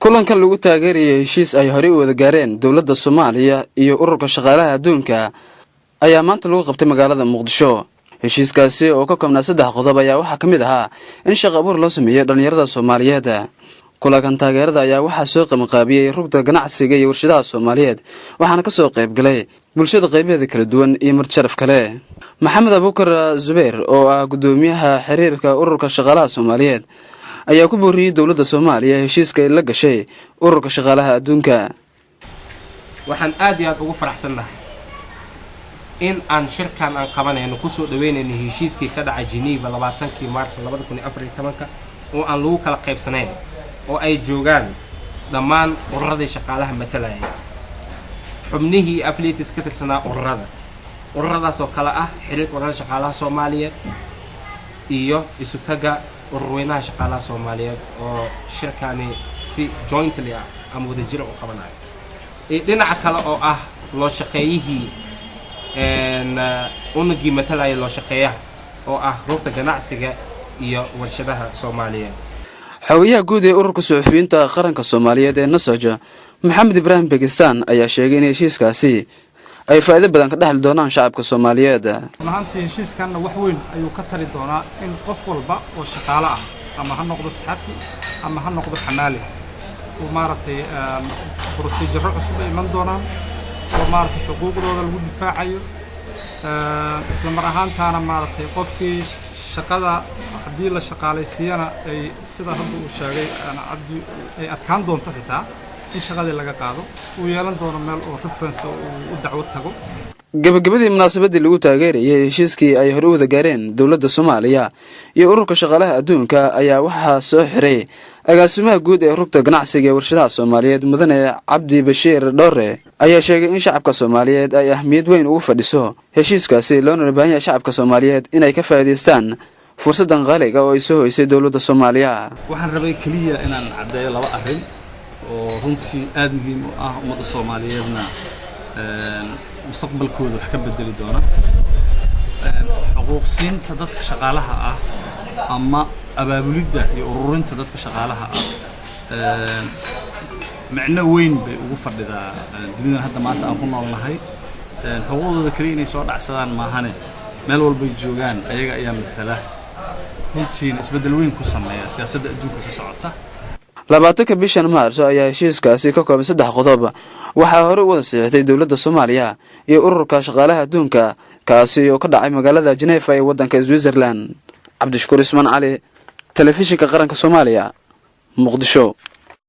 kulanka lagu taageerayay heshiis ay hore u wada gaareen dawladda Soomaaliya iyo ururka shaqaalaha adduunka ayaa maanta lagu qabtay magaalada Muqdisho. heshiiskaasi oo ka koobnaa 3 qodob ayaa waxaa kamid ahaa in shaqo abuur loo sameeyo dhalinyarada Soomaaliyeed. kulankan taageerada ayaa waxaa soo qabanqaabiyay rugta ganacsiga iyo warshadaha Soomaaliyeed waxaana ka soo qayb galay bulshada qaybaheeda kala duwan iyo marjaraf kale. Maxamed Abuukar Zubeer oo ah gudoomiyaha xiriirka ururka shaqaalaha Soomaaliyeed ayaa ku booriyay dawladda Soomaaliya heshiiska ay la gashay ururka shaqaalaha adduunka. waxaan aad iyo aad ugu faraxsanahay in aan shirkan aan qabanayno ku soo dhaweynayno heshiiskii ka dhacay Geneva 20 Maarso 2014 oo aan lagu kala qaybsanayn oo ay joogaan dhammaan ururada shaqaalaha matalaya xubnihii affiliates ka tirsanaa ururadaas oo kala ah xiriirka ururada shaqaalaha Soomaaliyeed iyo isu taga ururweynaha shaqaalaha Soomaaliyeed oo shirkani si jointly ama wadajir u qabanayo dhinaca kale oo ah loo shaqeeyihii unugii matalaya loo shaqeeyaha oo ah rugta ganacsiga iyo warshadaha Soomaaliyeed. xawiyaha guud ee ururka suxufiyiinta qaranka Soomaaliyeed ee Nasaja Maxamed Ibrahim Pakistan ayaa sheegay in heshiiskaasi ay faa'iido badan ka dhaxli doonaan shacabka Soomaaliyeed. maanta heshiiskan wax weyn ayuu ka tari doonaa in qof walba oo shaqaale ah ama ha noqdo saxafi ama ha noqdo xamaali oo maartay procedure cusub ay man doonaan oo maartay xuquuqdooda lagu difaacayo isla mar ahaantaana maartay qofkii shaqada hadii la shaqaalaysiiyana ay sida hadda uu sheegay ay adkaan doonto xitaa in shaqada laga qaado uu yeelan doono meel oo reference u dacwad tago. gabagabadii munaasabadii lagu taageerayay heshiiskii ay hore u wada gaareen dawladda Soomaaliya iyo ururka shaqaalaha adduunka ayaa waxaa soo xiray agaasimaha guud ee rugta ganacsiga ee warshadaha Soomaaliyeed mudane Cabdi Bashiir Dhoore ayaa sheegay in shacabka Soomaaliyeed ay ahmiyad weyn ugu fadhiso heshiiskaasi loona baahan yahay shacabka Soomaaliyeed inay ka faa'iideystaan fursadan qaaliga oo ay soo hoysay dawladda Soomaaliya. waxaan rabay kaliya inaan cadeeyo laba arrin oo runtii aad muhiim u ah ummadda Soomaaliyeedna mustaqbalkooda wax ka bedeli doona xuquuqsiinta dadka shaqaalaha ah ama abaabulidda iyo ururinta dadka shaqaalaha ah macno weyn bay ugu fadhidaa dunida hadda maanta aan ku noolnahay xuquuqdooda kaliya inay soo dhacsadaan maahane meel walba ay joogaan ayaga ayaa matala runtii isbedel weyn ku sameeya siyaasadda adduunka ka socota. 20 bishan Maarso ayaa heshiiskaasi ka kooban 3 qodob waxaa hore u wada saxiixday dawladda Soomaaliya iyo ururka shaqaalaha adduunka kaasi oo ka dhacay magaalada Geneva ee wadanka Switzerland. Cabdishkuur Ismaan Cali, telefishinka qaranka Soomaaliya, Muqdisho.